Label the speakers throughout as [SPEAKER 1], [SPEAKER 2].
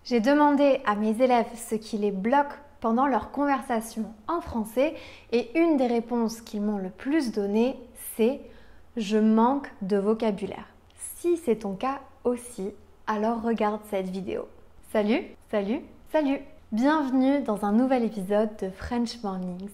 [SPEAKER 1] J'ai demandé à mes élèves ce qui les bloque pendant leur conversation en français et une des réponses qu'ils m'ont le plus données, c'est « je manque de vocabulaire ». Si c'est ton cas aussi, alors regarde cette vidéo. Salut, salut, salut! Bienvenue dans un nouvel épisode de French Mornings.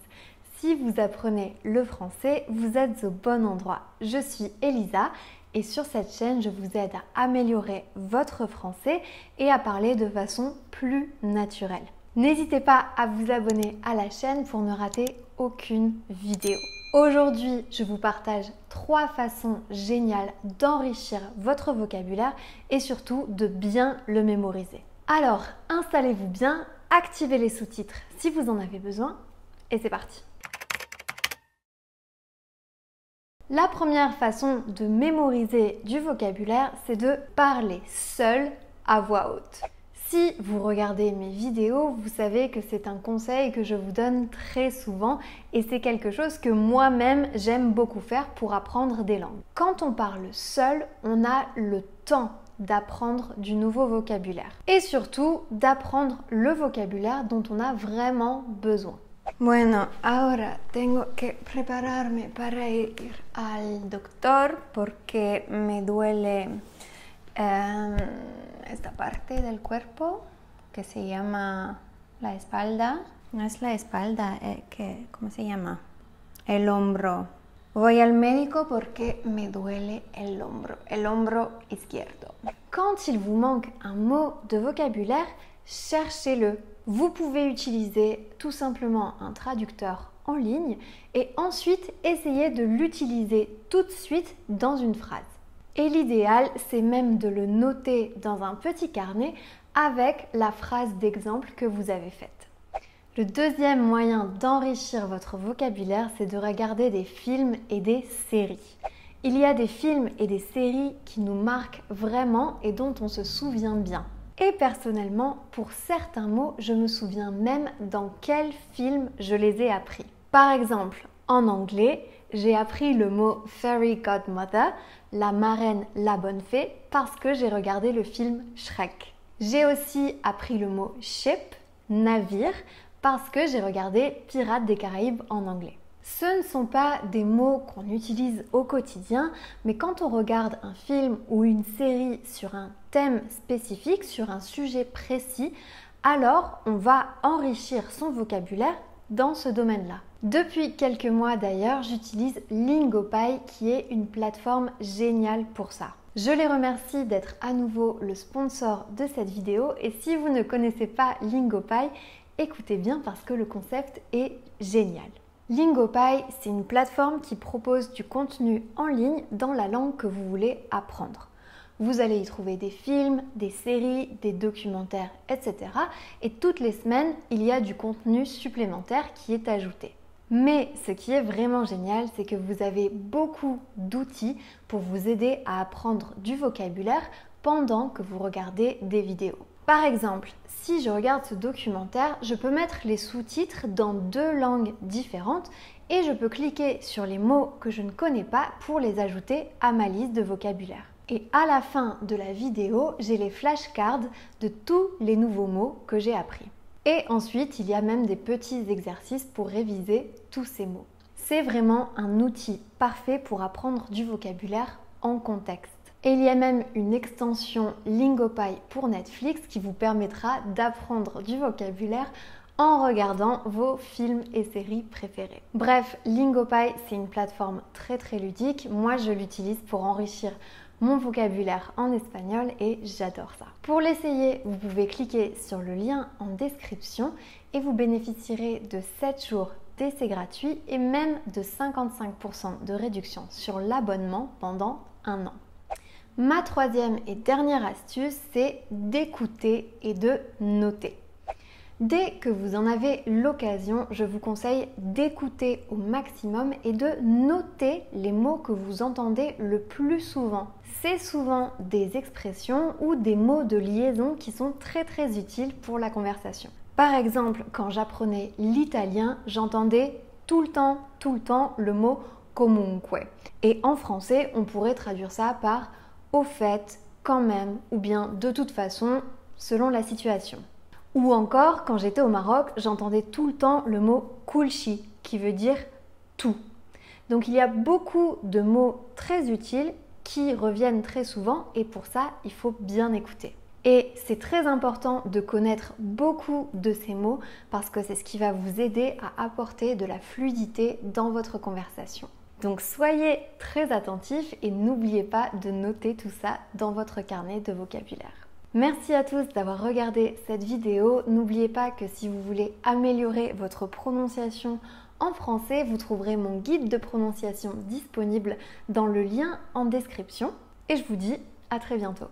[SPEAKER 1] Si vous apprenez le français, vous êtes au bon endroit. Je suis Elisa et sur cette chaîne, je vous aide à améliorer votre français et à parler de façon plus naturelle. N'hésitez pas à vous abonner à la chaîne pour ne rater aucune vidéo. Aujourd'hui, je vous partage 3 façons géniales d'enrichir votre vocabulaire et surtout de bien le mémoriser. Alors, installez-vous bien, activez les sous-titres si vous en avez besoin et c'est parti! La première façon de mémoriser du vocabulaire, c'est de parler seul à voix haute. Si vous regardez mes vidéos, vous savez que c'est un conseil que je vous donne très souvent et c'est quelque chose que moi-même j'aime beaucoup faire pour apprendre des langues. Quand on parle seul, on a le temps d'apprendre du nouveau vocabulaire et surtout d'apprendre le vocabulaire dont on a vraiment besoin. Bueno, ahora tengo que prepararme para ir al doctor porque me duele esta parte del cuerpo que se llama la espalda. No es la espalda, ¿cómo se llama? El hombro. Voy al médico porque me duele el hombro izquierdo. Quand il vous manque un mot de vocabulaire, cherchez-le. Vous pouvez utiliser tout simplement un traducteur en ligne et ensuite essayer de l'utiliser tout de suite dans une phrase. Et l'idéal, c'est même de le noter dans un petit carnet avec la phrase d'exemple que vous avez faite. Le deuxième moyen d'enrichir votre vocabulaire, c'est de regarder des films et des séries. Il y a des films et des séries qui nous marquent vraiment et dont on se souvient bien. Et personnellement, pour certains mots, je me souviens même dans quel film je les ai appris. Par exemple, en anglais, j'ai appris le mot Fairy Godmother, la marraine, la bonne fée, parce que j'ai regardé le film Shrek. J'ai aussi appris le mot ship, navire, parce que j'ai regardé Pirates des Caraïbes en anglais. Ce ne sont pas des mots qu'on utilise au quotidien, mais quand on regarde un film ou une série sur un thème spécifique, sur un sujet précis, alors on va enrichir son vocabulaire dans ce domaine-là. Depuis quelques mois d'ailleurs, j'utilise Lingopie qui est une plateforme géniale pour ça. Je les remercie d'être à nouveau le sponsor de cette vidéo et si vous ne connaissez pas Lingopie, écoutez bien parce que le concept est génial. Lingopie, c'est une plateforme qui propose du contenu en ligne dans la langue que vous voulez apprendre. Vous allez y trouver des films, des séries, des documentaires, etc. Et toutes les semaines, il y a du contenu supplémentaire qui est ajouté. Mais ce qui est vraiment génial, c'est que vous avez beaucoup d'outils pour vous aider à apprendre du vocabulaire pendant que vous regardez des vidéos. Par exemple, si je regarde ce documentaire, je peux mettre les sous-titres dans 2 langues différentes et je peux cliquer sur les mots que je ne connais pas pour les ajouter à ma liste de vocabulaire. Et à la fin de la vidéo, j'ai les flashcards de tous les nouveaux mots que j'ai appris. Et ensuite, il y a même des petits exercices pour réviser tous ces mots. C'est vraiment un outil parfait pour apprendre du vocabulaire en contexte. Et il y a même une extension Lingopie pour Netflix qui vous permettra d'apprendre du vocabulaire en regardant vos films et séries préférés. Bref, Lingopie, c'est une plateforme très ludique. Moi, je l'utilise pour enrichir mon vocabulaire en espagnol et j'adore ça. Pour l'essayer, vous pouvez cliquer sur le lien en description et vous bénéficierez de 7 jours d'essai gratuit et même de 55% de réduction sur l'abonnement pendant 1 an. Ma troisième et dernière astuce, c'est d'écouter et de noter. Dès que vous en avez l'occasion, je vous conseille d'écouter au maximum et de noter les mots que vous entendez le plus souvent. C'est souvent des expressions ou des mots de liaison qui sont très utiles pour la conversation. Par exemple, quand j'apprenais l'italien, j'entendais tout le temps le mot comunque. Et en français, on pourrait traduire ça par au fait, quand même, ou bien de toute façon, selon la situation. Ou encore, quand j'étais au Maroc, j'entendais tout le temps le mot kulchi, qui veut dire tout. Donc il y a beaucoup de mots très utiles qui reviennent très souvent et pour ça, il faut bien écouter. Et c'est très important de connaître beaucoup de ces mots parce que c'est ce qui va vous aider à apporter de la fluidité dans votre conversation. Donc soyez très attentifs et n'oubliez pas de noter tout ça dans votre carnet de vocabulaire. Merci à tous d'avoir regardé cette vidéo. N'oubliez pas que si vous voulez améliorer votre prononciation en français, vous trouverez mon guide de prononciation disponible dans le lien en description. Et je vous dis à très bientôt.